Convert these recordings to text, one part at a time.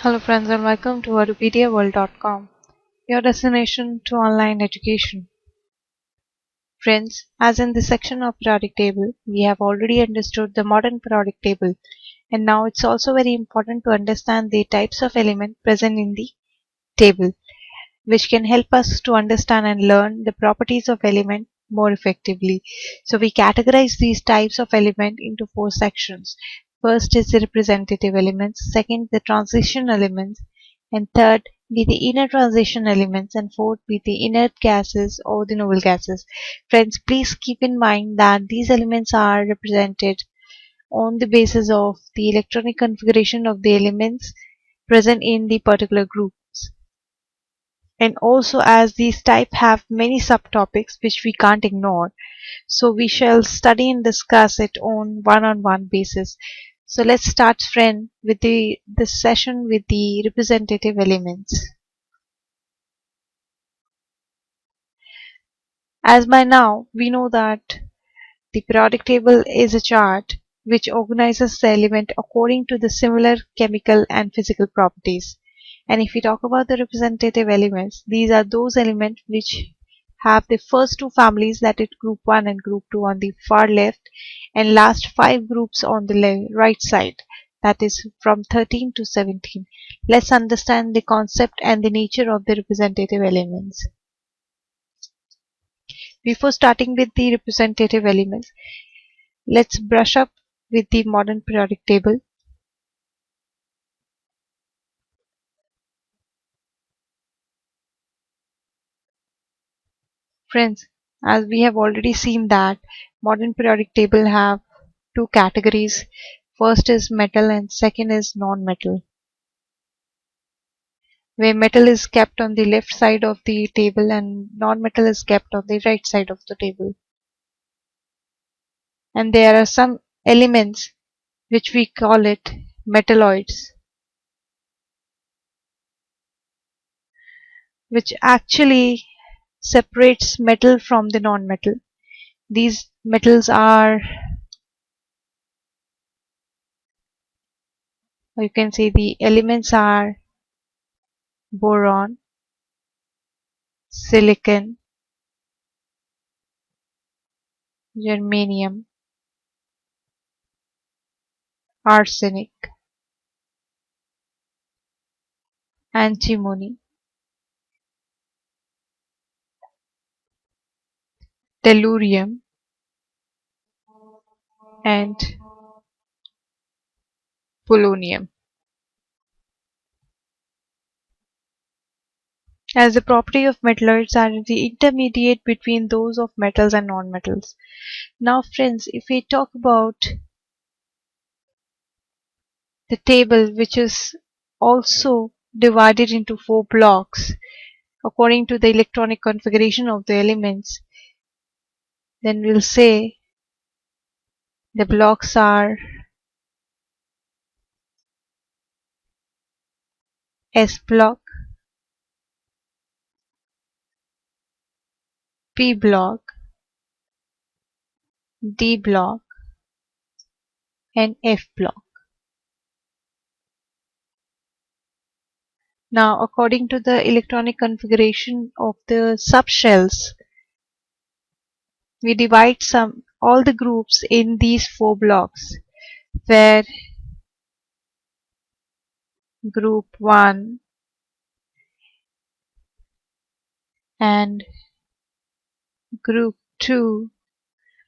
Hello friends and welcome to AdupediaWorld.com, your destination to online education. Friends, as in this section of periodic table, we have already understood the modern periodic table, and now it's also very important to understand the types of element present in the table, which can help us to understand and learn the properties of element more effectively. So we categorize these types of element into four sections. First is the representative elements, second the transition elements, and third be the inner transition elements, and fourth be the inert gases or the noble gases. Friends, please keep in mind that these elements are represented on the basis of the electronic configuration of the elements present in the particular groups. And also, as these type have many subtopics which we can't ignore, so we shall study and discuss it on one-on-one basis. So let's start, friend, with this session with the representative elements. As by now we know that the periodic table is a chart which organizes the element according to the similar chemical and physical properties. And if we talk about the representative elements, these are those elements which have the first two families, that is group 1 and group 2 on the far left, and last 5 groups on the right side, that is from 13 to 17. Let's understand the concept and the nature of the representative elements. Before starting with the representative elements, let's brush up with the modern periodic table. Friends, as we have already seen that modern periodic table have two categories. First is metal and second is non-metal, where metal is kept on the left side of the table and non-metal is kept on the right side of the table. And there are some elements which we call it metalloids, which actually separates metal from the non-metal. These metals are, you can say the elements are boron, silicon, germanium, arsenic, antimony, tellurium, and polonium. As the property of metalloids are the intermediate between those of metals and non-metals. Now friends, if we talk about the table, which is also divided into four blocks according to the electronic configuration of the elements, then we'll say the blocks are S block, P block, D block, and F block. Now, according to the electronic configuration of the subshells, we divide all the groups in these four blocks, where group 1 and group 2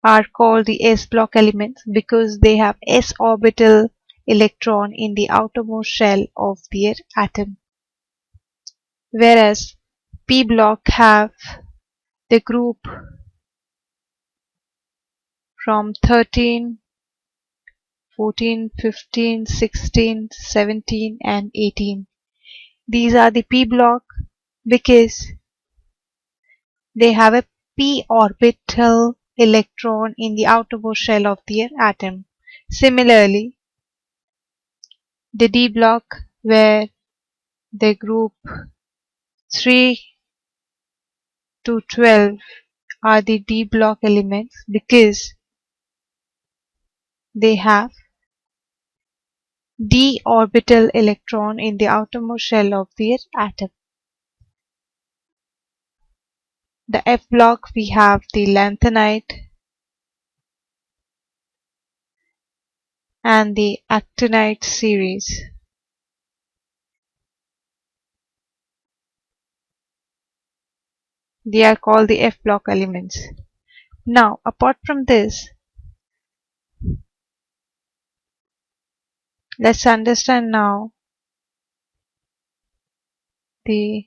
are called the S block elements because they have s orbital electron in the outermost shell of their atom, whereas P block have the group from 13, 14, 15, 16, 17 and 18. These are the P block because they have a p orbital electron in the outermost shell of their atom. Similarly, the D block, where the group 3 to 12 are the D block elements because they have d orbital electron in the outermost shell of their atom. The F block, we have the lanthanide and the actinide series. They are called the F block elements. Now, apart from this, let's understand now the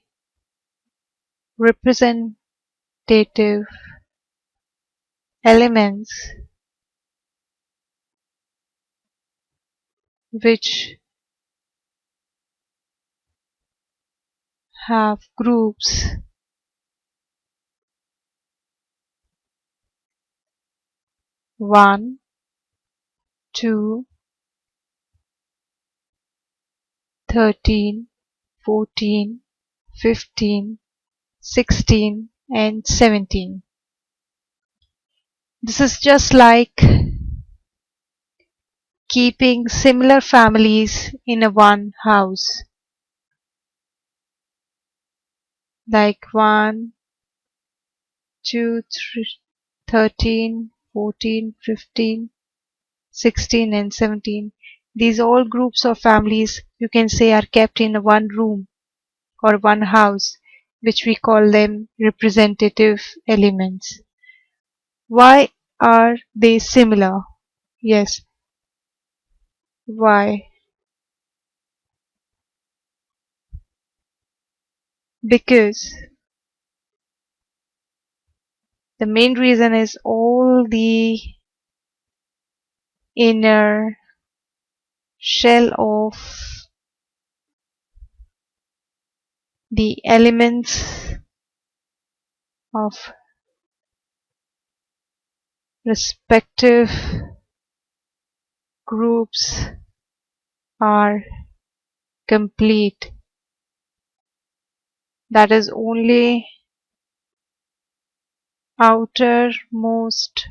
representative elements which have groups 1, 2, 13, 14, 15, 16 and 17. This is just like keeping similar families in a one house, like 1, 2, 3, 13, 14, 15, 16 and 17. These all groups of families you can say are kept in one room or one house, which we call them representative elements. Why are they similar? Yes, why? Because the main reason is all the inner shell of the elements of respective groups are complete. That is only outermost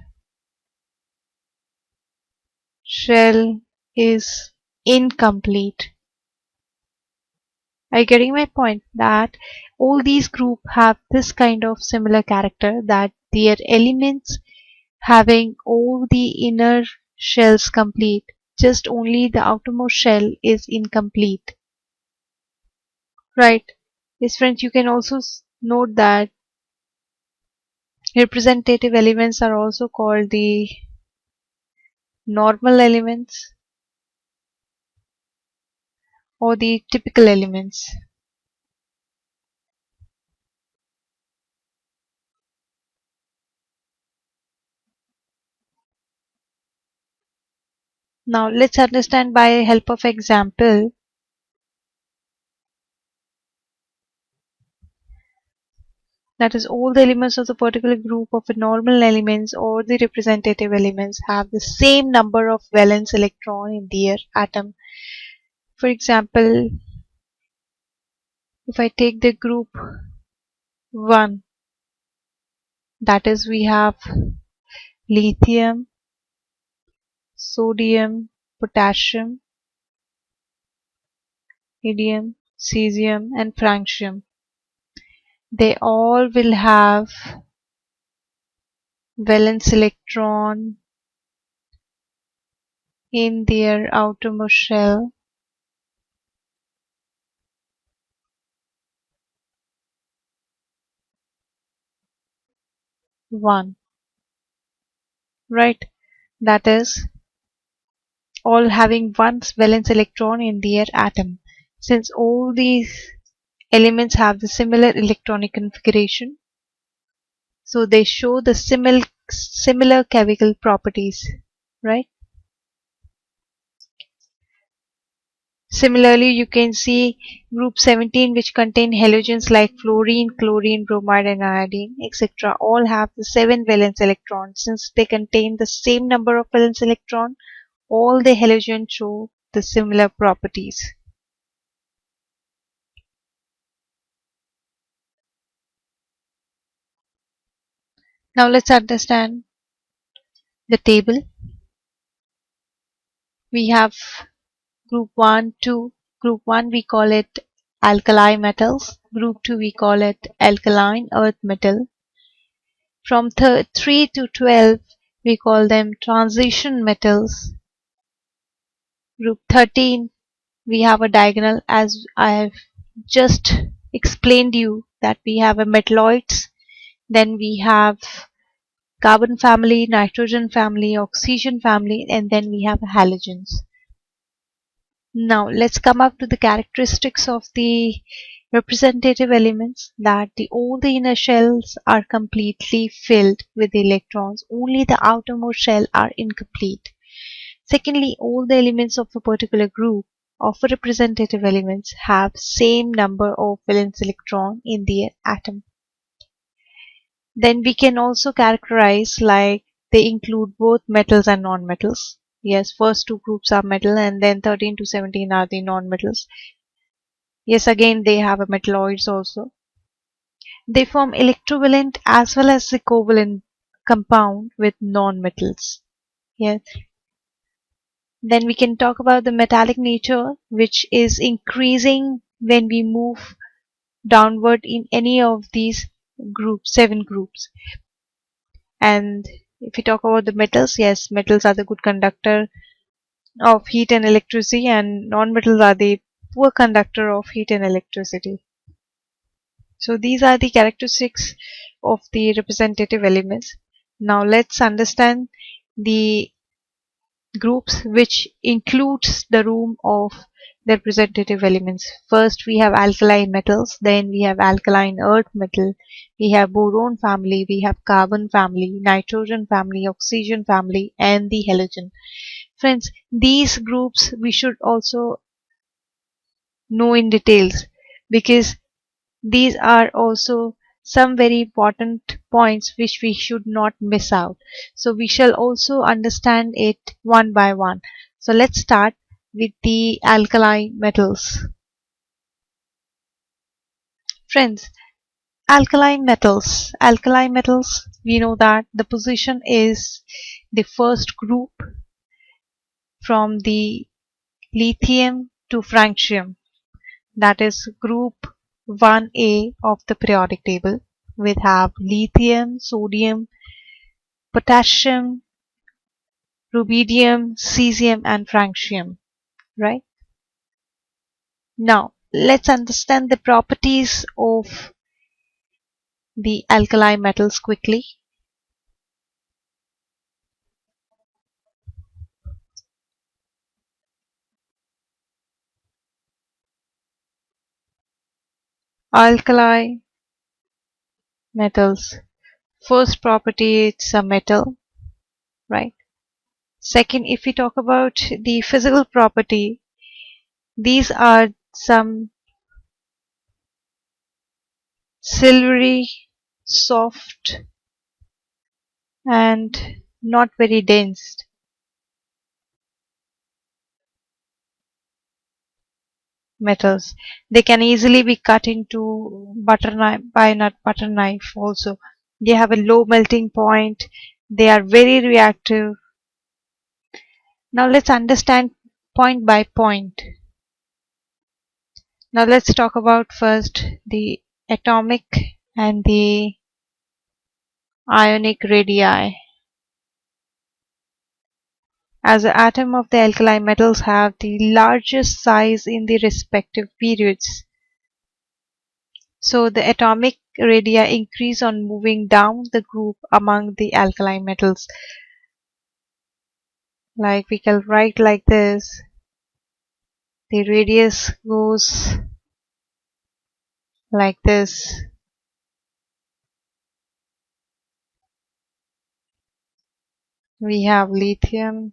shell is incomplete. Are you getting my point? That all these groups have this kind of similar character, that their elements having all the inner shells complete, just only the outermost shell is incomplete. Right? Yes, friends, you can also note that representative elements are also called the normal elements or the typical elements. Now let's understand by help of example. That is, all the elements of the particular group of the normal elements or the representative elements have the same number of valence electron in their atom. For example, if I take the group 1, that is, we have lithium, sodium, potassium, indium, cesium and francium. They all will have valence electron in their outermost shell 1, right? That is, all having one valence electron in their atom. Since all these elements have the similar electronic configuration, so they show the similar chemical properties, right? Similarly, you can see group 17, which contain halogens like fluorine, chlorine, bromide and iodine, etc. all have the 7 valence electrons. Since they contain the same number of valence electrons, all the halogens show the similar properties. Now let's understand the table. We have group 1, 2. Group 1 we call it alkali metals. Group 2 we call it alkaline earth metal. From 3 to 12 we call them transition metals. Group 13 we have a diagonal, as I have just explained you, that we have a metalloids, then we have carbon family, nitrogen family, oxygen family, and then we have halogens. Now let's come up to the characteristics of the representative elements, that all the inner shells are completely filled with electrons, only the outermost shell are incomplete. Secondly, all the elements of a particular group of representative elements have same number of valence electron in their atom. Then we can also characterize like they include both metals and non-metals. Yes, first two groups are metal and then 13 to 17 are the non-metals. Yes, again they have a metalloids also. They form electrovalent as well as the covalent compound with non-metals. Yes. Then we can talk about the metallic nature, which is increasing when we move downward in any of these groups, 7 groups. And if we talk about the metals, yes, metals are the good conductor of heat and electricity, and non-metals are the poor conductor of heat and electricity. So these are the characteristics of the representative elements. Now let's understand the groups which includes the room of the representative elements. First we have alkali metals, then we have alkaline earth metal, we have boron family, we have carbon family, nitrogen family, oxygen family, and the halogen. Friends, these groups we should also know in details, because these are also some very important points which we should not miss out. So we shall also understand it one by one. So let's start with the alkali metals. Friends, alkali metals, we know that the position is the first group from the lithium to francium. That is group 1A of the periodic table. We have lithium, sodium, potassium, rubidium, cesium, and francium, right? Now, let's understand the properties of the alkali metals quickly. Alkali metals. First property, it's a metal, right? Second, if we talk about the physical property, these are some silvery, soft, and not very dense metals. They can easily be cut into butter knife by a butter knife also. They have a low melting point. They are very reactive. Now let's understand point by point. Now let's talk about first the atomic and the ionic radii. As the atom of the alkali metals have the largest size in the respective periods, so the atomic radii increase on moving down the group among the alkali metals. Like we can write like this, the radius goes like this. We have lithium,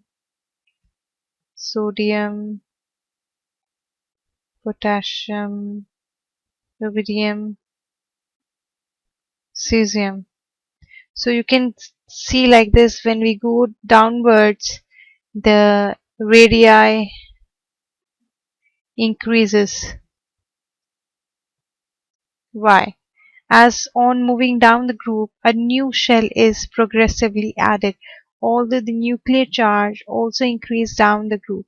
sodium, potassium, rubidium, cesium. So you can see like this, when we go downwards, the radii increases. Why? As on moving down the group, a new shell is progressively added, although the nuclear charge also increased down the group.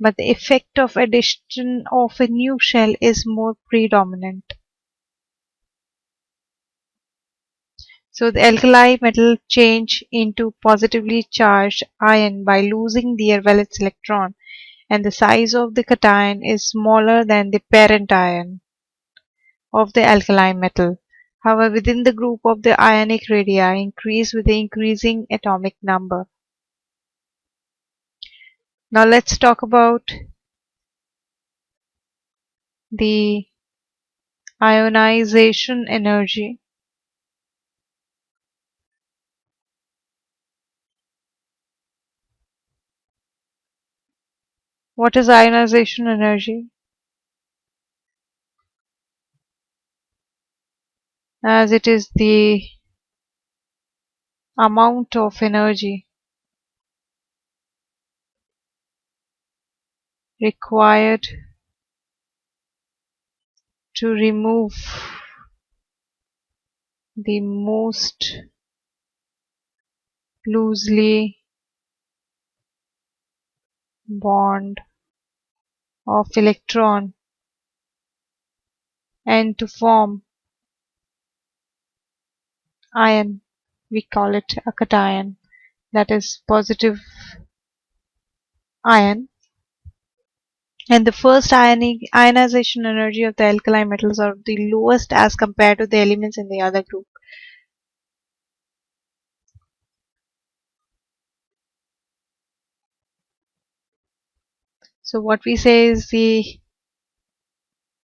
but the effect of addition of a new shell is more predominant. So the alkali metal change into positively charged ion by losing their valence electron, and the size of the cation is smaller than the parent ion of the alkali metal. However, within the group of the ionic radii increase with the increasing atomic number. Now let's talk about the ionization energy. What is ionization energy? As it is the amount of energy required to remove the most loosely bond of electron and to form ion. We call it a cation, that is positive ion. And the first ionization energy of the alkali metals are the lowest as compared to the elements in the other group. So what we say is the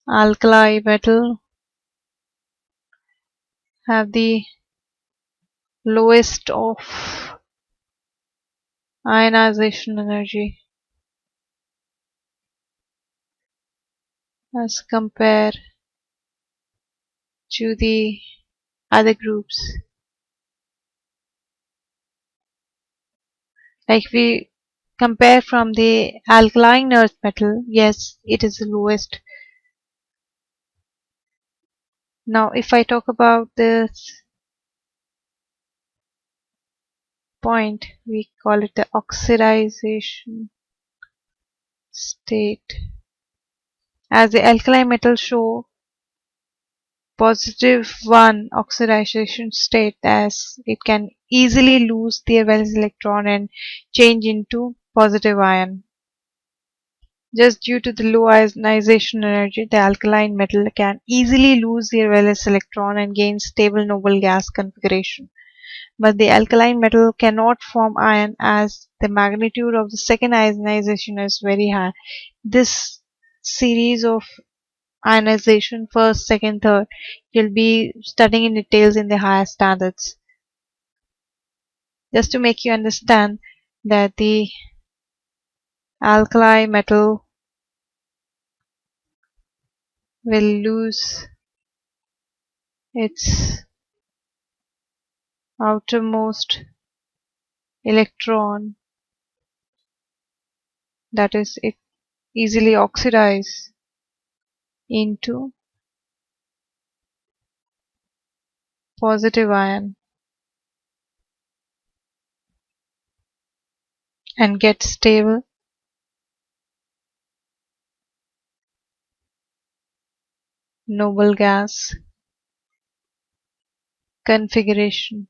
alkali metal have the lowest of ionization energy as compared to the other groups. Like we compare from the alkaline earth metal, yes, it is the lowest. Now if I talk about this point, we call it the oxidization state. As the alkali metals show positive 1 oxidation state, as it can easily lose their valence electron and change into positive ion. Just due to the low ionization energy, the alkaline metal can easily lose their valence electron and gain stable noble gas configuration. But the alkaline metal cannot form ion as the magnitude of the second ionization is very high. This series of ionization, first, second, third, you'll be studying in details in the higher standards. Just to make you understand that the alkali metal will lose its outermost electron, that is, it easily oxidize into positive ion and get stable noble gas configuration.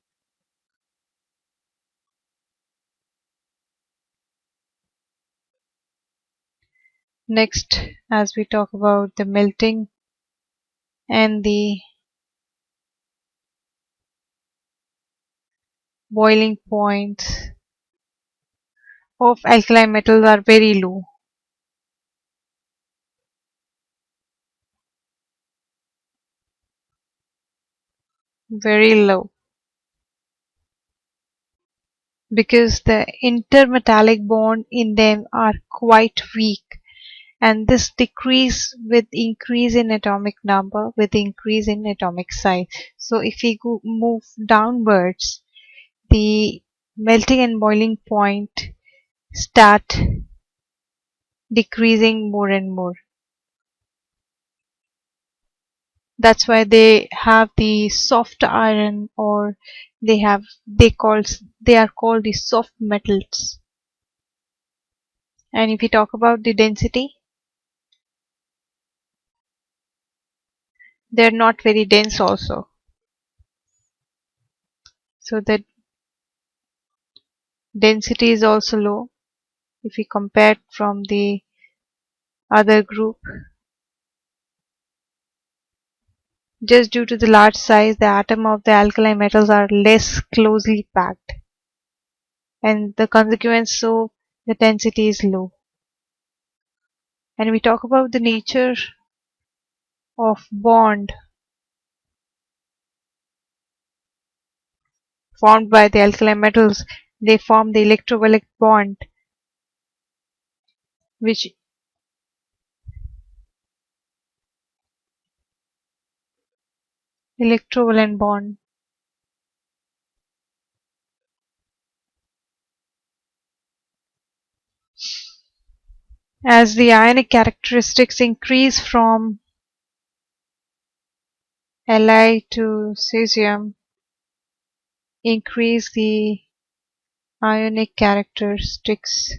Next, as we talk about the melting and the boiling points of alkali metals are very low. Very low. Because the intermetallic bond in them are quite weak, and this decrease with increase in atomic number with increase in atomic size. So if we move downwards, the melting and boiling point start decreasing more and more. That's why they have the soft iron, or they are called the soft metals. And if we talk about the density, they're not very dense also. So the density is also low if we compare it from the other group. Just due to the large size, the atom of the alkali metals are less closely packed, and the consequence so the density is low. And we talk about the nature of bond formed by the alkali metals. They form the electrovalent bond, which electrovalent bond. As the ionic characteristics increase from Li to cesium, increase the ionic characteristics.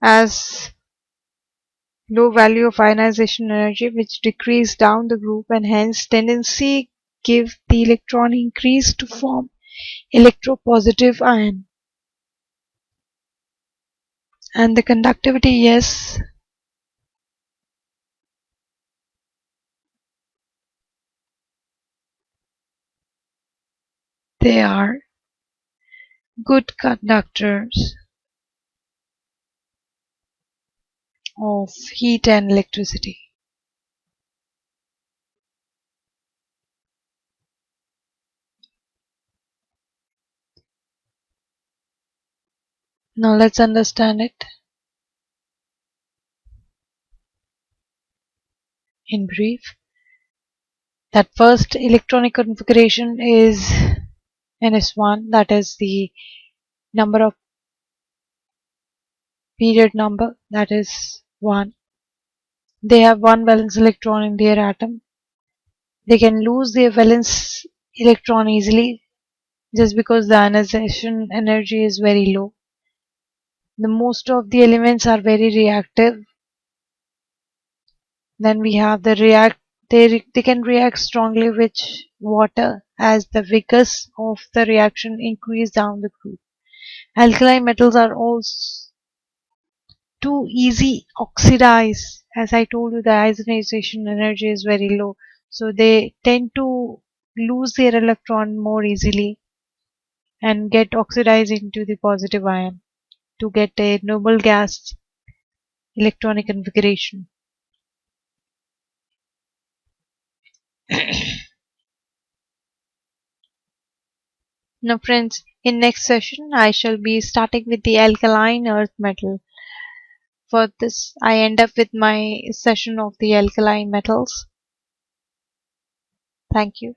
As low value of ionization energy which decrease down the group and hence tendency give the electron increase to form electropositive ion. And the conductivity, yes, they are good conductors of heat and electricity. Now let's understand it in brief. That first electronic configuration is NS1, that is the number of period number, that is 1. They have one valence electron in their atom. They can lose their valence electron easily just because the ionization energy is very low. The most of the elements are very reactive. Then we have the they can react strongly with water as the vigors of the reaction increase down the group. Alkali metals are also too easy oxidize. As I told you, the ionization energy is very low, so they tend to lose their electron more easily and get oxidized into the positive ion to get a noble gas electronic configuration. Now friends, in next session I shall be starting with the alkaline earth metal. For this I end up with my session of the alkaline metals. Thank you.